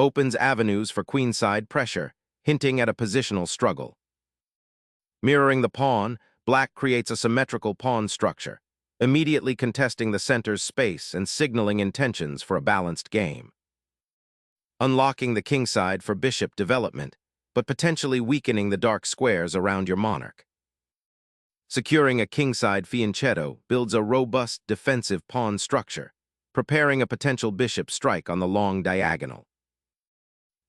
opens avenues for queenside pressure, hinting at a positional struggle. Mirroring the pawn, black creates a symmetrical pawn structure, immediately contesting the center's space and signaling intentions for a balanced game. Unlocking the kingside for bishop development, but potentially weakening the dark squares around your monarch. Securing a kingside fianchetto builds a robust defensive pawn structure, preparing a potential bishop strike on the long diagonal.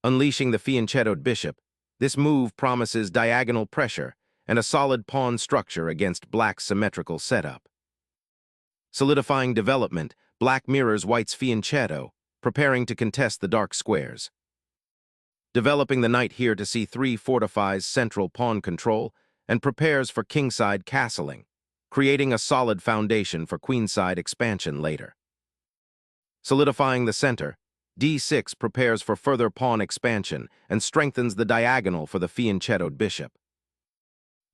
Unleashing the fianchettoed bishop, this move promises diagonal pressure and a solid pawn structure against black's symmetrical setup. Solidifying development, black mirrors white's fianchetto, preparing to contest the dark squares. Developing the knight here to c3 fortifies central pawn control and prepares for kingside castling, creating a solid foundation for queenside expansion later. Solidifying the center, d6 prepares for further pawn expansion and strengthens the diagonal for the fianchettoed bishop.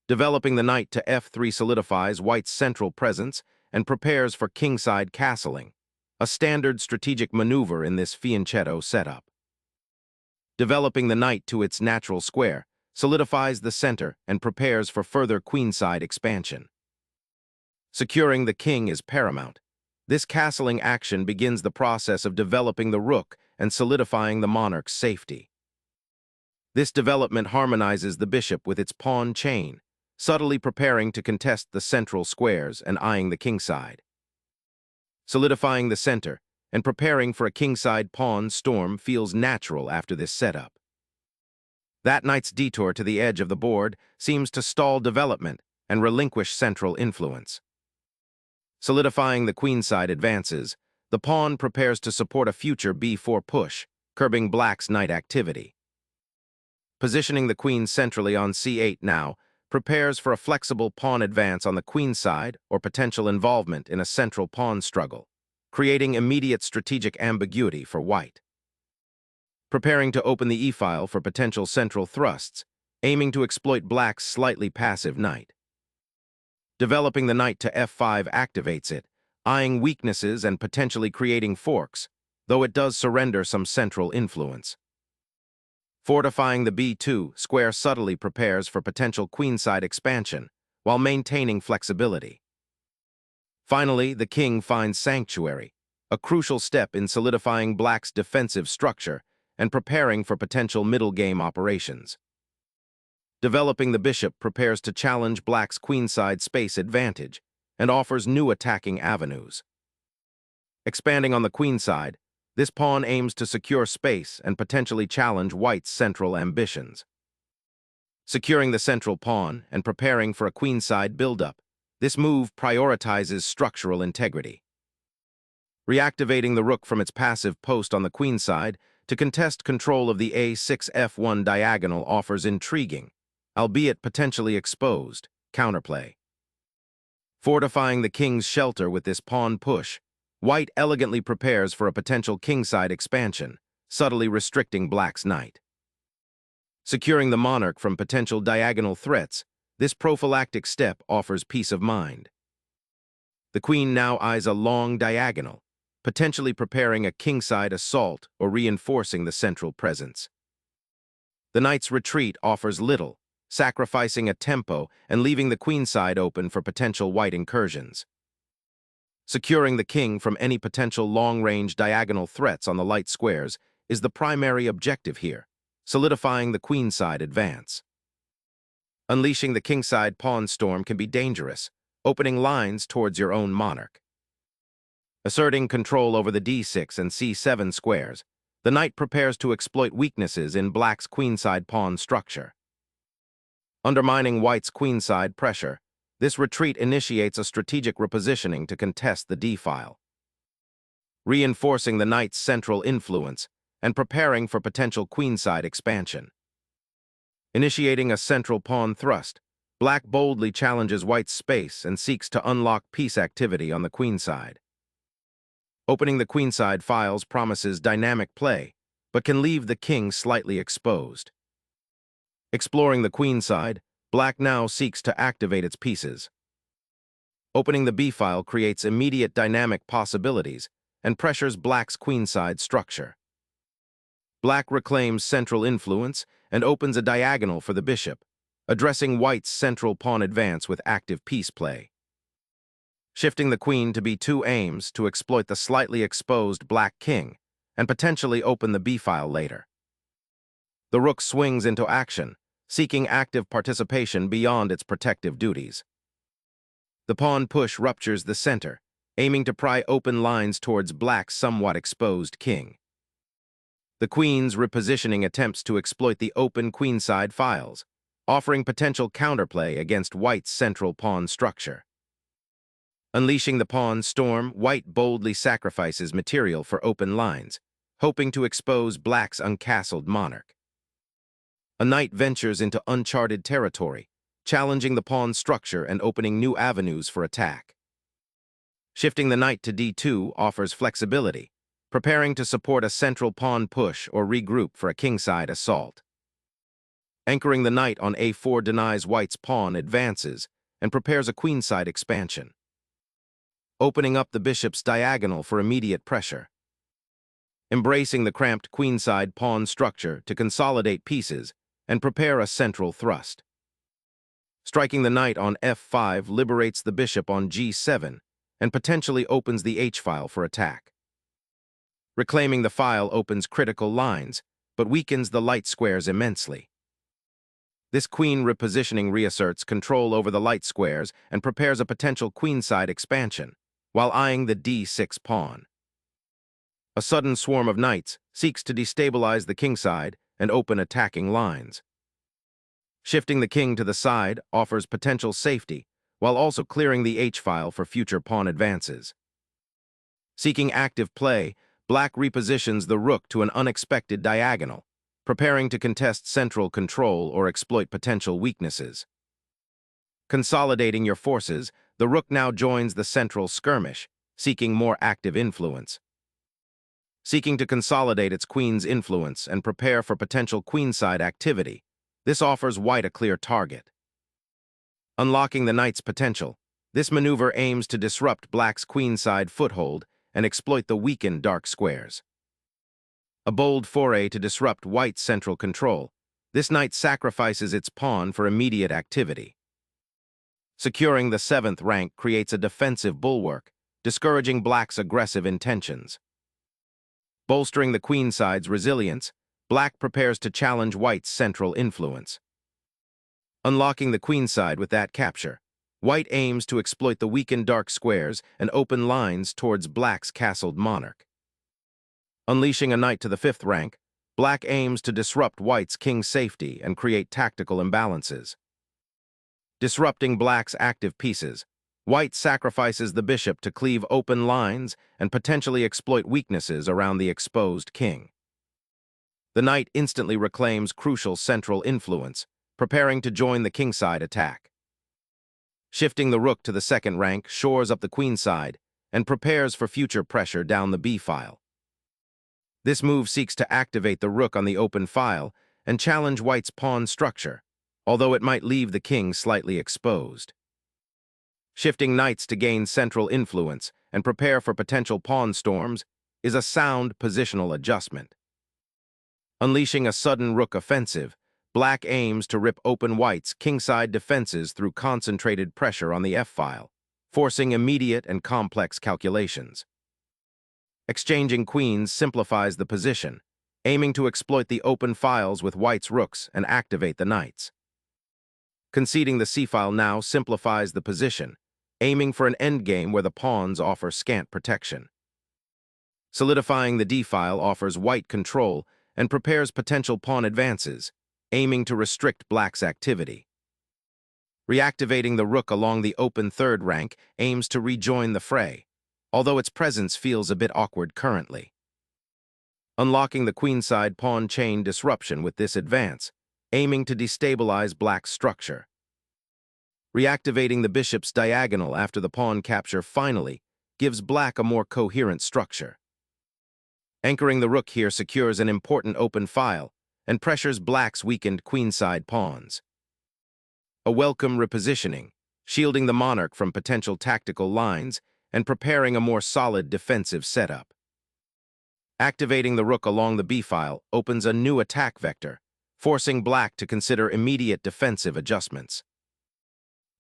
Developing the knight to f3 solidifies white's central presence and prepares for kingside castling, a standard strategic maneuver in this fianchetto setup. Developing the knight to its natural square solidifies the center and prepares for further queenside expansion. Securing the king is paramount. This castling action begins the process of developing the rook and solidifying the monarch's safety. This development harmonizes the bishop with its pawn chain, subtly preparing to contest the central squares and eyeing the kingside. Solidifying the center and preparing for a kingside pawn storm feels natural after this setup. That knight's detour to the edge of the board seems to stall development and relinquish central influence. Solidifying the queenside advances, the pawn prepares to support a future b4 push, curbing black's knight activity. Positioning the queen centrally on c8 now prepares for a flexible pawn advance on the queenside or potential involvement in a central pawn struggle, creating immediate strategic ambiguity for white. Preparing to open the e-file for potential central thrusts, aiming to exploit black's slightly passive knight. Developing the knight to f5 activates it, eyeing weaknesses and potentially creating forks, though it does surrender some central influence. Fortifying the b2 square subtly prepares for potential queenside expansion, while maintaining flexibility. Finally, the king finds sanctuary, a crucial step in solidifying black's defensive structure and preparing for potential middle game operations. Developing the bishop prepares to challenge black's queenside space advantage and offers new attacking avenues. Expanding on the queenside, this pawn aims to secure space and potentially challenge white's central ambitions. Securing the central pawn and preparing for a queenside buildup, this move prioritizes structural integrity. Reactivating the rook from its passive post on the queenside to contest control of the a6-f1 diagonal offers intriguing, albeit potentially exposed, counterplay. Fortifying the king's shelter with this pawn push, white elegantly prepares for a potential kingside expansion, subtly restricting black's knight. Securing the monarch from potential diagonal threats, this prophylactic step offers peace of mind. The queen now eyes a long diagonal, potentially preparing a kingside assault or reinforcing the central presence. The knight's retreat offers little, sacrificing a tempo and leaving the queenside open for potential white incursions. Securing the king from any potential long-range diagonal threats on the light squares is the primary objective here, solidifying the queenside advance. Unleashing the kingside pawn storm can be dangerous, opening lines towards your own monarch. Asserting control over the d6 and c7 squares, the knight prepares to exploit weaknesses in black's queenside pawn structure. Undermining white's queenside pressure, this retreat initiates a strategic repositioning to contest the d-file. Reinforcing the knight's central influence and preparing for potential queenside expansion. Initiating a central pawn thrust, black boldly challenges white's space and seeks to unlock piece activity on the queenside. Opening the queenside files promises dynamic play, but can leave the king slightly exposed. Exploring the queenside, black now seeks to activate its pieces. Opening the b-file creates immediate dynamic possibilities and pressures black's queenside structure. Black reclaims central influence and opens a diagonal for the bishop, addressing white's central pawn advance with active piece play. Shifting the queen to b2 aims to exploit the slightly exposed black king and potentially open the b-file later. The rook swings into action, seeking active participation beyond its protective duties. The pawn push ruptures the center, aiming to pry open lines towards black's somewhat exposed king. The queen's repositioning attempts to exploit the open queenside files, offering potential counterplay against white's central pawn structure. Unleashing the pawn storm, white boldly sacrifices material for open lines, hoping to expose black's uncastled monarch. A knight ventures into uncharted territory, challenging the pawn structure and opening new avenues for attack. Shifting the knight to d2 offers flexibility, preparing to support a central pawn push or regroup for a kingside assault. Anchoring the knight on a4 denies white's pawn advances and prepares a queenside expansion, opening up the bishop's diagonal for immediate pressure. Embracing the cramped queenside pawn structure to consolidate pieces and prepare a central thrust. Striking the knight on f5 liberates the bishop on g7 and potentially opens the h-file for attack. Reclaiming the file opens critical lines, but weakens the light squares immensely. This queen repositioning reasserts control over the light squares and prepares a potential queenside expansion, while eyeing the d6 pawn. A sudden swarm of knights seeks to destabilize the kingside and open attacking lines. Shifting the king to the side offers potential safety, while also clearing the h-file for future pawn advances. Seeking active play, black repositions the rook to an unexpected diagonal, preparing to contest central control or exploit potential weaknesses. Consolidating your forces, the rook now joins the central skirmish, seeking more active influence. Seeking to consolidate its queen's influence and prepare for potential queenside activity, this offers white a clear target. Unlocking the knight's potential, this maneuver aims to disrupt black's queenside foothold and exploit the weakened dark squares. A bold foray to disrupt white's central control, this knight sacrifices its pawn for immediate activity. Securing the 7th rank creates a defensive bulwark, discouraging black's aggressive intentions. Bolstering the queenside's resilience, black prepares to challenge white's central influence. Unlocking the queenside with that capture, white aims to exploit the weakened dark squares and open lines towards black's castled monarch. Unleashing a knight to the 5th rank, black aims to disrupt white's king's safety and create tactical imbalances. Disrupting black's active pieces, white sacrifices the bishop to cleave open lines and potentially exploit weaknesses around the exposed king. The knight instantly reclaims crucial central influence, preparing to join the kingside attack. Shifting the rook to the 2nd rank shores up the queenside and prepares for future pressure down the b-file. This move seeks to activate the rook on the open file and challenge white's pawn structure, although it might leave the king slightly exposed. Shifting knights to gain central influence and prepare for potential pawn storms is a sound positional adjustment. Unleashing a sudden rook offensive, black aims to rip open white's kingside defenses through concentrated pressure on the f-file, forcing immediate and complex calculations. Exchanging queens simplifies the position, aiming to exploit the open files with white's rooks and activate the knights. Conceding the c-file now simplifies the position, aiming for an endgame where the pawns offer scant protection. Solidifying the d-file offers white control and prepares potential pawn advances, aiming to restrict black's activity. Reactivating the rook along the open 3rd rank aims to rejoin the fray, although its presence feels a bit awkward currently. Unlocking the queenside pawn chain disruption with this advance, aiming to destabilize black's structure. Reactivating the bishop's diagonal after the pawn capture finally gives black a more coherent structure. Anchoring the rook here secures an important open file and pressures black's weakened queenside pawns. A welcome repositioning, shielding the monarch from potential tactical lines and preparing a more solid defensive setup. Activating the rook along the b-file opens a new attack vector, forcing black to consider immediate defensive adjustments.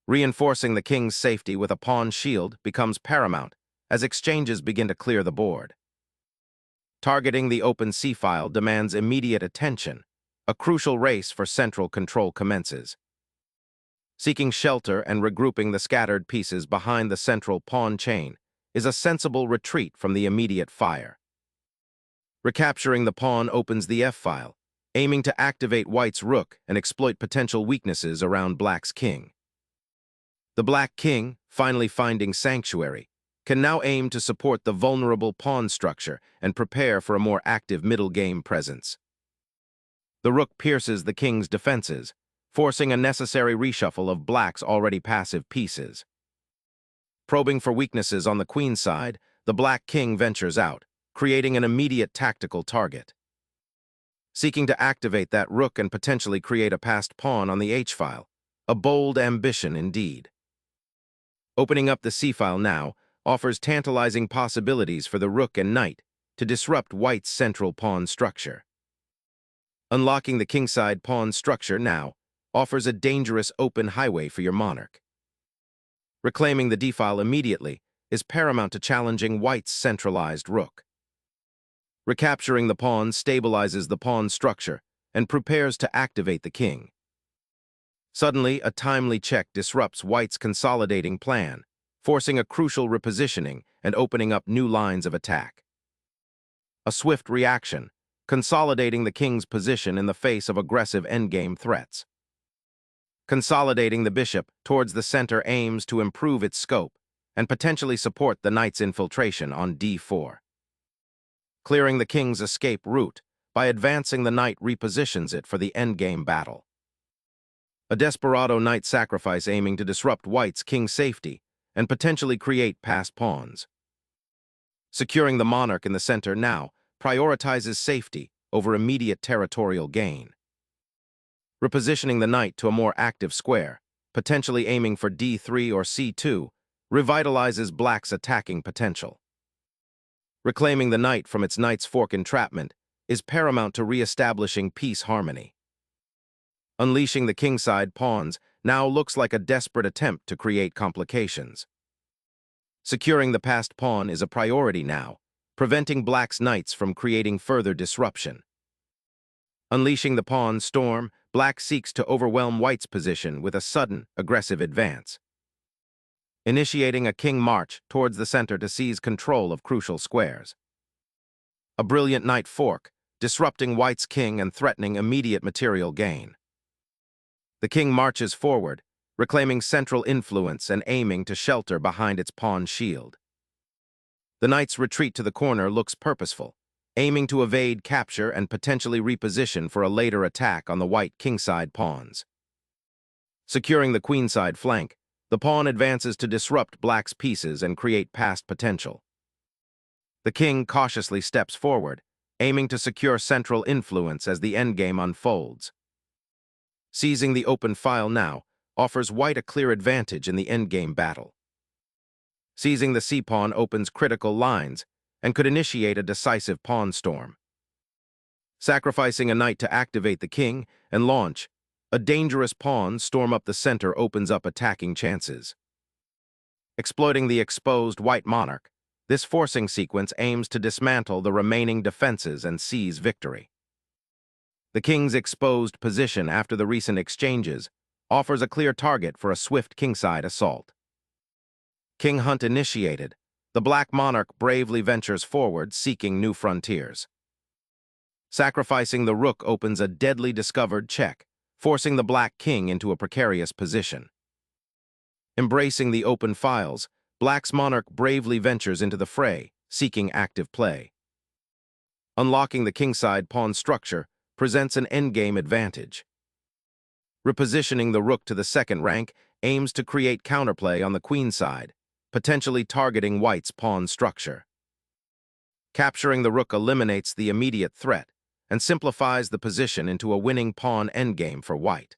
Reinforcing the king's safety with a pawn shield becomes paramount as exchanges begin to clear the board. Targeting the open c-file demands immediate attention. A crucial race for central control commences. Seeking shelter and regrouping the scattered pieces behind the central pawn chain is a sensible retreat from the immediate fire. Recapturing the pawn opens the f-file, aiming to activate white's rook and exploit potential weaknesses around black's king. The black king, finally finding sanctuary, can now aim to support the vulnerable pawn structure and prepare for a more active middle game presence. The rook pierces the king's defenses, forcing a necessary reshuffle of black's already passive pieces. Probing for weaknesses on the queen's side, the black king ventures out, creating an immediate tactical target. Seeking to activate that rook and potentially create a passed pawn on the h-file, a bold ambition indeed. Opening up the c-file now offers tantalizing possibilities for the rook and knight to disrupt white's central pawn structure. Unlocking the kingside pawn structure now offers a dangerous open highway for your monarch. Reclaiming the d-file immediately is paramount to challenging white's centralized rook. Recapturing the pawn stabilizes the pawn structure and prepares to activate the king. Suddenly, a timely check disrupts white's consolidating plan, forcing a crucial repositioning and opening up new lines of attack. A swift reaction, consolidating the king's position in the face of aggressive endgame threats. Consolidating the bishop towards the center aims to improve its scope and potentially support the knight's infiltration on d4. Clearing the king's escape route by advancing the knight repositions it for the endgame battle. A desperado knight sacrifice aiming to disrupt white's king safety and potentially create passed pawns. Securing the monarch in the center now prioritizes safety over immediate territorial gain. Repositioning the knight to a more active square, potentially aiming for d3 or c2, revitalizes black's attacking potential. Reclaiming the knight from its knight's fork entrapment is paramount to re-establishing peace harmony. Unleashing the kingside pawns now looks like a desperate attempt to create complications. Securing the passed pawn is a priority now, preventing black's knights from creating further disruption. Unleashing the pawn storm, black seeks to overwhelm white's position with a sudden, aggressive advance. Initiating a king march towards the center to seize control of crucial squares. A brilliant knight fork, disrupting white's king and threatening immediate material gain. The king marches forward, reclaiming central influence and aiming to shelter behind its pawn shield. The knight's retreat to the corner looks purposeful, aiming to evade capture and potentially reposition for a later attack on the white kingside pawns. Securing the queenside flank, the pawn advances to disrupt black's pieces and create passed potential. The king cautiously steps forward, aiming to secure central influence as the endgame unfolds. Seizing the open file now offers white a clear advantage in the endgame battle. Seizing the c-pawn opens critical lines and could initiate a decisive pawn storm. Sacrificing a knight to activate the king and launch a dangerous pawn storm up the center opens up attacking chances. Exploiting the exposed white monarch, this forcing sequence aims to dismantle the remaining defenses and seize victory. The king's exposed position after the recent exchanges offers a clear target for a swift kingside assault. King hunt initiated, the black monarch bravely ventures forward, seeking new frontiers. Sacrificing the rook opens a deadly discovered check, forcing the black king into a precarious position. Embracing the open files, black's monarch bravely ventures into the fray, seeking active play. Unlocking the kingside pawn structure presents an endgame advantage. Repositioning the rook to the second rank aims to create counterplay on the queen side, potentially targeting white's pawn structure. Capturing the rook eliminates the immediate threat and simplifies the position into a winning pawn endgame for white.